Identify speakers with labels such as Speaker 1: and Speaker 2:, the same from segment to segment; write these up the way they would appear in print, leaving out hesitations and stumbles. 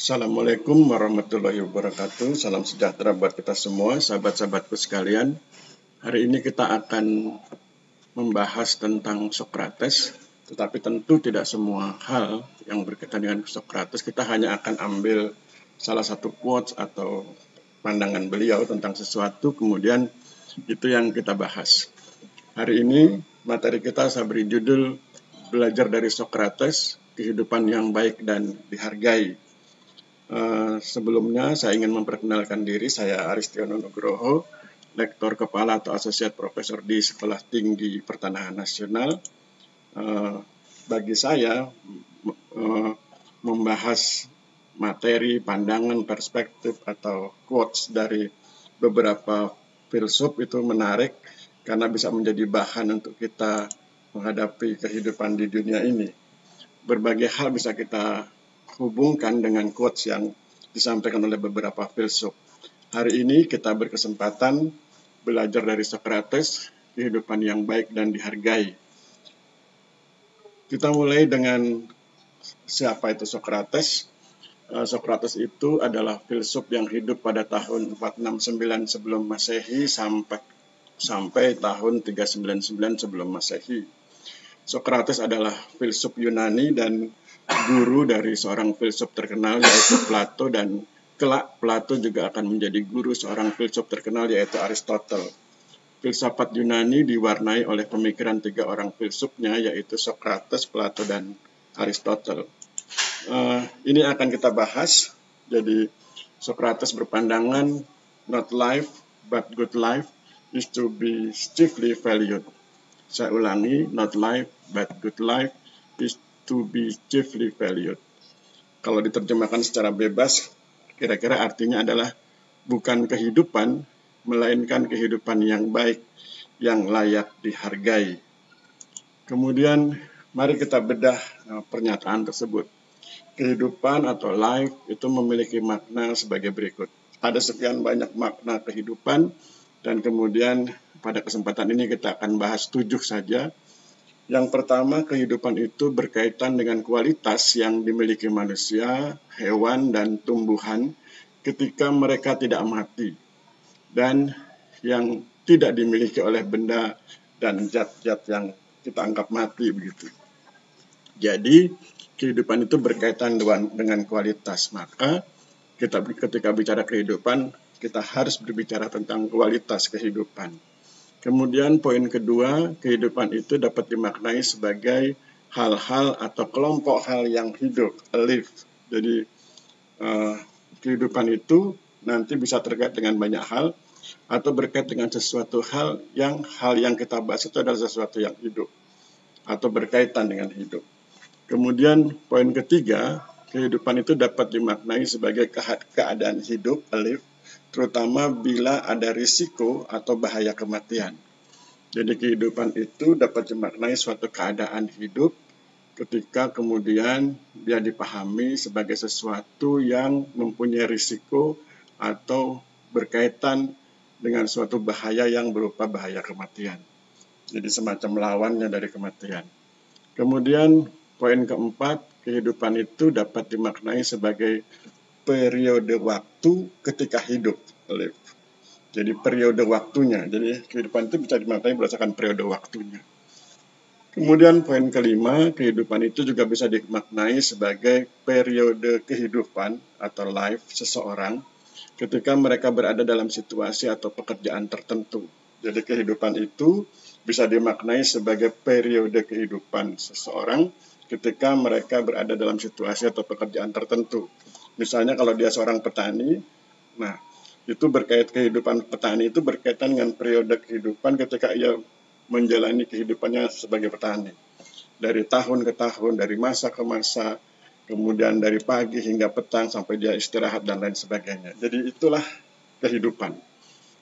Speaker 1: Assalamualaikum warahmatullahi wabarakatuh. Salam sejahtera buat kita semua, sahabat-sahabatku sekalian. Hari ini kita akan membahas tentang Sokrates, tetapi tentu tidak semua hal yang berkaitan dengan Sokrates. Kita hanya akan ambil salah satu quotes atau pandangan beliau tentang sesuatu, kemudian itu yang kita bahas. Hari ini materi kita saya beri judul Belajar dari Sokrates, Kehidupan yang Baik dan Dihargai. Sebelumnya saya ingin memperkenalkan diri, saya Aristiono Nugroho, Lektor Kepala atau Asosiat Profesor di Sekolah Tinggi Pertanahan Nasional. Bagi saya, membahas materi, pandangan, perspektif atau quotes dari beberapa filsuf itu menarik karena bisa menjadi bahan untuk kita menghadapi kehidupan di dunia ini. Berbagai hal bisa kita hubungkan dengan quotes yang disampaikan oleh beberapa filsuf. Hari ini kita berkesempatan belajar dari Sokrates, kehidupan yang baik dan dihargai. Kita mulai dengan siapa itu Sokrates. Sokrates itu adalah filsuf yang hidup pada tahun 469 sebelum Masehi sampai tahun 399 sebelum Masehi. Sokrates adalah filsuf Yunani dan guru dari seorang filsuf terkenal yaitu Plato, dan kelak Plato juga akan menjadi guru seorang filsuf terkenal yaitu Aristoteles. Filsafat Yunani diwarnai oleh pemikiran tiga orang filsufnya yaitu Sokrates, Plato, dan Aristoteles. Ini akan kita bahas. Jadi Sokrates berpandangan not life but good life is to be chiefly valued. Saya ulangi, not life but good life is to be chiefly valued. Kalau diterjemahkan secara bebas, kira-kira artinya adalah bukan kehidupan, melainkan kehidupan yang baik, yang layak dihargai. Kemudian, mari kita bedah pernyataan tersebut. Kehidupan atau life itu memiliki makna sebagai berikut. Ada sekian banyak makna kehidupan, dan kemudian pada kesempatan ini kita akan bahas 7 saja. Yang pertama, kehidupan itu berkaitan dengan kualitas yang dimiliki manusia, hewan, dan tumbuhan ketika mereka tidak mati, dan yang tidak dimiliki oleh benda dan zat-zat yang kita anggap mati begitu. Jadi, kehidupan itu berkaitan dengan kualitas. Maka, ketika bicara kehidupan, kita harus berbicara tentang kualitas kehidupan. Kemudian poin kedua, kehidupan itu dapat dimaknai sebagai hal-hal atau kelompok hal yang hidup, alive. Jadi kehidupan itu nanti bisa terkait dengan banyak hal atau berkait dengan sesuatu hal yang kita bahas itu adalah sesuatu yang hidup atau berkaitan dengan hidup. Kemudian poin ketiga, kehidupan itu dapat dimaknai sebagai keadaan hidup, alive, terutama bila ada risiko atau bahaya kematian. Jadi kehidupan itu dapat dimaknai suatu keadaan hidup ketika kemudian dia dipahami sebagai sesuatu yang mempunyai risiko atau berkaitan dengan suatu bahaya yang berupa bahaya kematian. Jadi semacam lawannya dari kematian. Kemudian poin keempat, kehidupan itu dapat dimaknai sebagai periode waktu ketika hidup. Jadi periode waktunya. Jadi kehidupan itu bisa dimaknai berdasarkan periode waktunya. Kemudian poin kelima, kehidupan itu juga bisa dimaknai sebagai periode kehidupan atau life seseorang ketika mereka berada dalam situasi atau pekerjaan tertentu. Jadi kehidupan itu bisa dimaknai sebagai periode kehidupan seseorang ketika mereka berada dalam situasi atau pekerjaan tertentu. Misalnya kalau dia seorang petani, itu kehidupan petani itu berkaitan dengan periode kehidupan ketika ia menjalani kehidupannya sebagai petani. Dari tahun ke tahun, dari masa ke masa, kemudian dari pagi hingga petang sampai dia istirahat dan lain sebagainya. Jadi itulah kehidupan.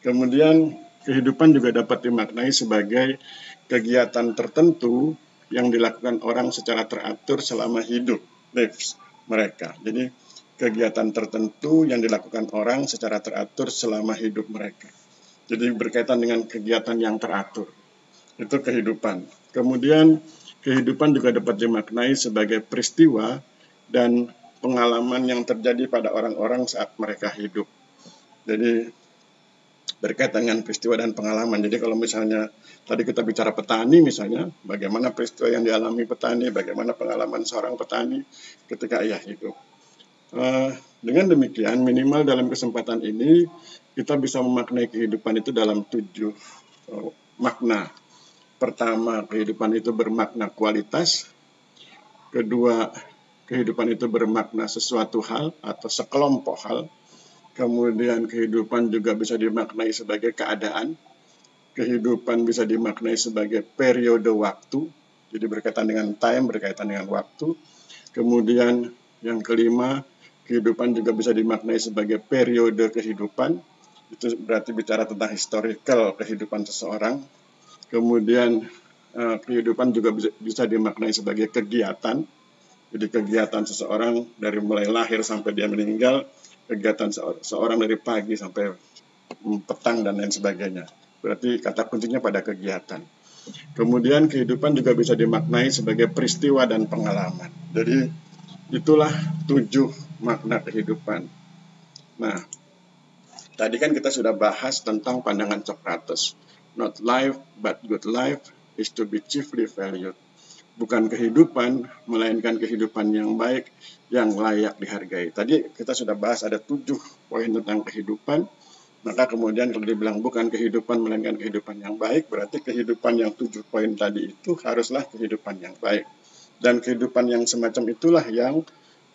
Speaker 1: Kemudian kehidupan juga dapat dimaknai sebagai kegiatan tertentu yang dilakukan orang secara teratur selama hidup, lives mereka. Jadi kegiatan tertentu yang dilakukan orang secara teratur selama hidup mereka. Jadi berkaitan dengan kegiatan yang teratur. Itu kehidupan. Kemudian kehidupan juga dapat dimaknai sebagai peristiwa dan pengalaman yang terjadi pada orang-orang saat mereka hidup. Jadi berkaitan dengan peristiwa dan pengalaman. Jadi kalau misalnya tadi kita bicara petani misalnya, bagaimana peristiwa yang dialami petani, bagaimana pengalaman seorang petani ketika ia hidup. Dengan demikian, minimal dalam kesempatan ini kita bisa memaknai kehidupan itu dalam 7 makna. Pertama, kehidupan itu bermakna kualitas. Kedua, kehidupan itu bermakna sesuatu hal atau sekelompok hal. Kemudian kehidupan juga bisa dimaknai sebagai keadaan. Kehidupan bisa dimaknai sebagai periode waktu. Jadi berkaitan dengan time, berkaitan dengan waktu. Kemudian yang kelima, kehidupan juga bisa dimaknai sebagai periode kehidupan. Itu berarti bicara tentang historical kehidupan seseorang. Kemudian kehidupan juga bisa dimaknai sebagai kegiatan. Jadi kegiatan seseorang dari mulai lahir sampai dia meninggal, kegiatan seorang dari pagi sampai petang dan lain sebagainya. Berarti kata kuncinya pada kegiatan. Kemudian kehidupan juga bisa dimaknai sebagai peristiwa dan pengalaman. Jadi itulah 7 makna kehidupan. Nah, tadi kan kita sudah bahas tentang pandangan Socrates. Not life, but good life is to be chiefly valued. Bukan kehidupan, melainkan kehidupan yang baik, yang layak dihargai. Tadi kita sudah bahas ada 7 poin tentang kehidupan. Maka kemudian kalau dibilang bukan kehidupan, melainkan kehidupan yang baik, berarti kehidupan yang 7 poin tadi itu haruslah kehidupan yang baik. Dan kehidupan yang semacam itulah yang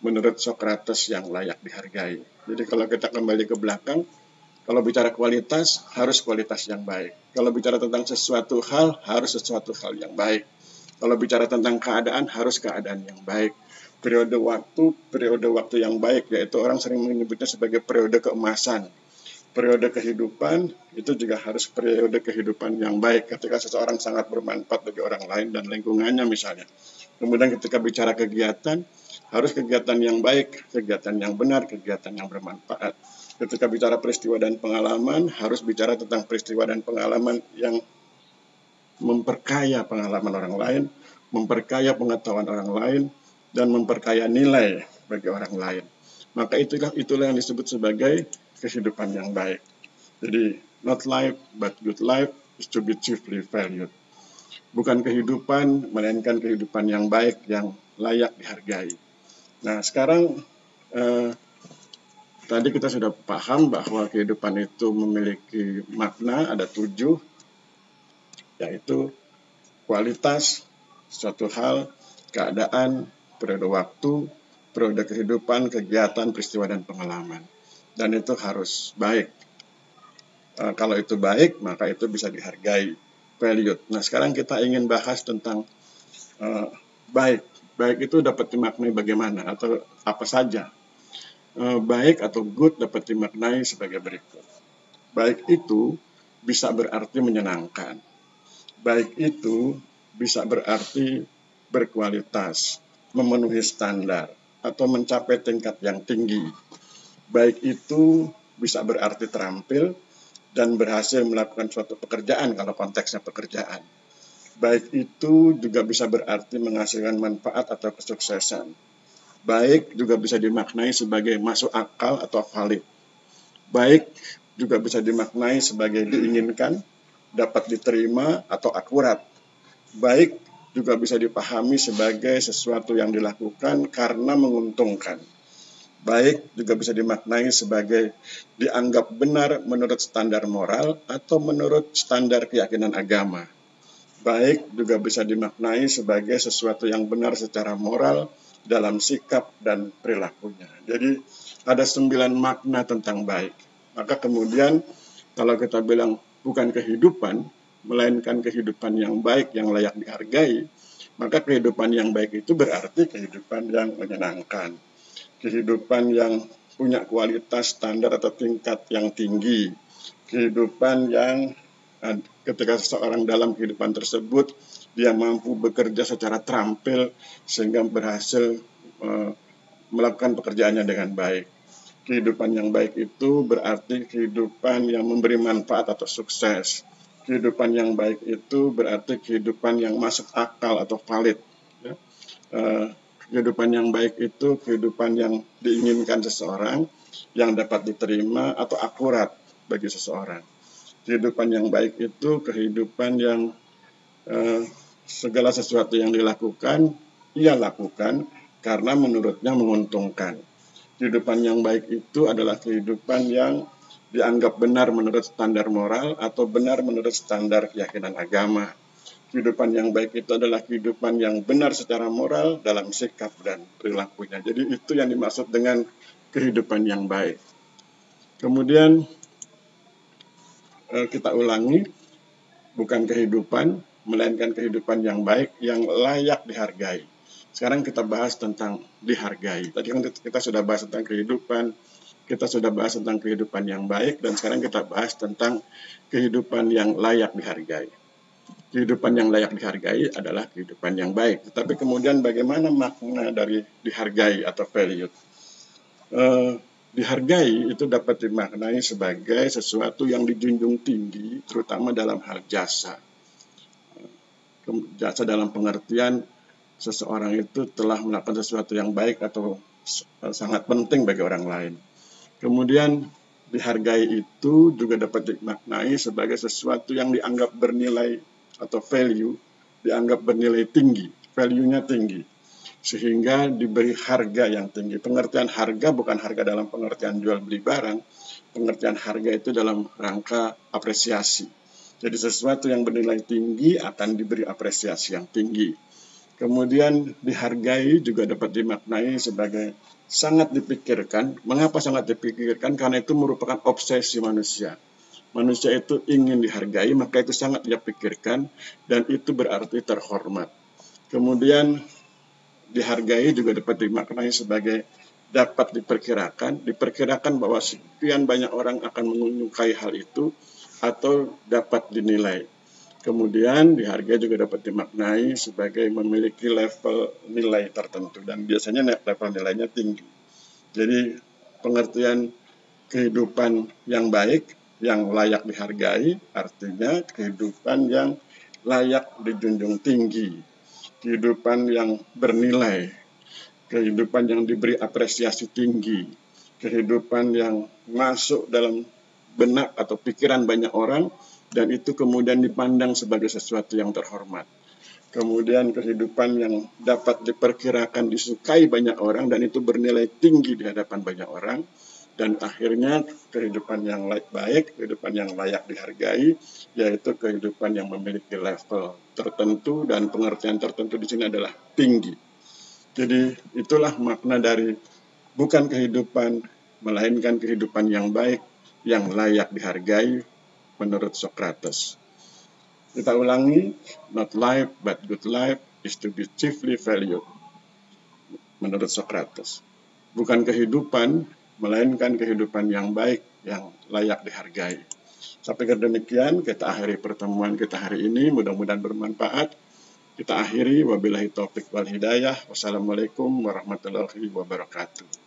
Speaker 1: menurut Socrates yang layak dihargai. Jadi kalau kita kembali ke belakang, kalau bicara kualitas, harus kualitas yang baik. Kalau bicara tentang sesuatu hal, harus sesuatu hal yang baik. Kalau bicara tentang keadaan, harus keadaan yang baik. Periode waktu yang baik, yaitu orang sering menyebutnya sebagai periode keemasan. Periode kehidupan, itu juga harus periode kehidupan yang baik ketika seseorang sangat bermanfaat bagi orang lain dan lingkungannya misalnya. Kemudian ketika bicara kegiatan, harus kegiatan yang baik, kegiatan yang benar, kegiatan yang bermanfaat. Ketika bicara peristiwa dan pengalaman, harus bicara tentang peristiwa dan pengalaman yang memperkaya pengalaman orang lain, memperkaya pengetahuan orang lain, dan memperkaya nilai bagi orang lain. Maka itulah yang disebut sebagai kehidupan yang baik. Jadi, not life, but good life is to be chiefly valued. Bukan kehidupan, melainkan kehidupan yang baik, yang layak dihargai. Nah, sekarang tadi kita sudah paham bahwa kehidupan itu memiliki makna, ada 7, yaitu kualitas, suatu hal, keadaan, periode waktu, periode kehidupan, kegiatan, peristiwa, dan pengalaman. Dan itu harus baik. Kalau itu baik, maka itu bisa dihargai, valued. Nah, sekarang kita ingin bahas tentang baik. Baik itu dapat dimaknai bagaimana atau apa saja. Baik atau good dapat dimaknai sebagai berikut. Baik itu bisa berarti menyenangkan. Baik itu bisa berarti berkualitas, memenuhi standar, atau mencapai tingkat yang tinggi. Baik itu bisa berarti terampil dan berhasil melakukan suatu pekerjaan kalau konteksnya pekerjaan. Baik itu juga bisa berarti menghasilkan manfaat atau kesuksesan. Baik juga bisa dimaknai sebagai masuk akal atau valid. Baik juga bisa dimaknai sebagai diinginkan, dapat diterima atau akurat. Baik juga bisa dipahami sebagai sesuatu yang dilakukan karena menguntungkan. Baik juga bisa dimaknai sebagai dianggap benar menurut standar moral atau menurut standar keyakinan agama. Baik juga bisa dimaknai sebagai sesuatu yang benar secara moral dalam sikap dan perilakunya. Jadi ada 9 makna tentang baik. Maka kemudian kalau kita bilang bukan kehidupan, melainkan kehidupan yang baik, yang layak dihargai, maka kehidupan yang baik itu berarti kehidupan yang menyenangkan. Kehidupan yang punya kualitas, standar atau tingkat yang tinggi. Kehidupan yang ketika seseorang dalam kehidupan tersebut, dia mampu bekerja secara terampil sehingga berhasil melakukan pekerjaannya dengan baik. Kehidupan yang baik itu berarti kehidupan yang memberi manfaat atau sukses. Kehidupan yang baik itu berarti kehidupan yang masuk akal atau valid. Ya. Kehidupan yang baik itu kehidupan yang diinginkan seseorang, yang dapat diterima atau akurat bagi seseorang. Kehidupan yang baik itu kehidupan yang segala sesuatu yang dilakukan, ia lakukan karena menurutnya menguntungkan. Kehidupan yang baik itu adalah kehidupan yang dianggap benar menurut standar moral atau benar menurut standar keyakinan agama. Kehidupan yang baik itu adalah kehidupan yang benar secara moral dalam sikap dan perilakunya. Jadi itu yang dimaksud dengan kehidupan yang baik. Kemudian kita ulangi, bukan kehidupan, melainkan kehidupan yang baik, yang layak dihargai. Sekarang kita bahas tentang dihargai. Tadi kan kita sudah bahas tentang kehidupan, kita sudah bahas tentang kehidupan yang baik, dan sekarang kita bahas tentang kehidupan yang layak dihargai. Kehidupan yang layak dihargai adalah kehidupan yang baik. Tetapi kemudian bagaimana makna dari dihargai atau value? Dihargai itu dapat dimaknai sebagai sesuatu yang dijunjung tinggi, terutama dalam hal jasa. Jasa dalam pengertian seseorang itu telah melakukan sesuatu yang baik atau sangat penting bagi orang lain. Kemudian dihargai itu juga dapat dimaknai sebagai sesuatu yang dianggap bernilai atau value, dianggap bernilai tinggi, value-nya tinggi, sehingga diberi harga yang tinggi. Pengertian harga bukan harga dalam pengertian jual beli barang, pengertian harga itu dalam rangka apresiasi. Jadi sesuatu yang bernilai tinggi akan diberi apresiasi yang tinggi. Kemudian dihargai juga dapat dimaknai sebagai sangat dipikirkan. Mengapa sangat dipikirkan? Karena itu merupakan obsesi manusia. Manusia itu ingin dihargai, maka itu sangat dia pikirkan, dan itu berarti terhormat. Kemudian dihargai juga dapat dimaknai sebagai dapat diperkirakan bahwa sekian banyak orang akan menyukai hal itu atau dapat dinilai. Kemudian dihargai juga dapat dimaknai sebagai memiliki level nilai tertentu, dan biasanya level nilainya tinggi. Jadi pengertian kehidupan yang baik, yang layak dihargai, artinya kehidupan yang layak dijunjung tinggi, kehidupan yang bernilai, kehidupan yang diberi apresiasi tinggi, kehidupan yang masuk dalam benak atau pikiran banyak orang, dan itu kemudian dipandang sebagai sesuatu yang terhormat. Kemudian kehidupan yang dapat diperkirakan disukai banyak orang, dan itu bernilai tinggi di hadapan banyak orang. Dan akhirnya kehidupan yang baik, kehidupan yang layak dihargai, yaitu kehidupan yang memiliki level tertentu, dan pengertian tertentu di sini adalah tinggi. Jadi itulah makna dari bukan kehidupan, melainkan kehidupan yang baik, yang layak dihargai menurut Socrates. Kita ulangi, not life but good life is to be chiefly valued menurut Socrates. Bukan kehidupan, melainkan kehidupan yang baik, yang layak dihargai. Sampai demikian kita akhiri pertemuan kita hari ini, mudah-mudahan bermanfaat. Kita akhiri, wabillahi taufiq wal hidayah. Wassalamualaikum warahmatullahi wabarakatuh.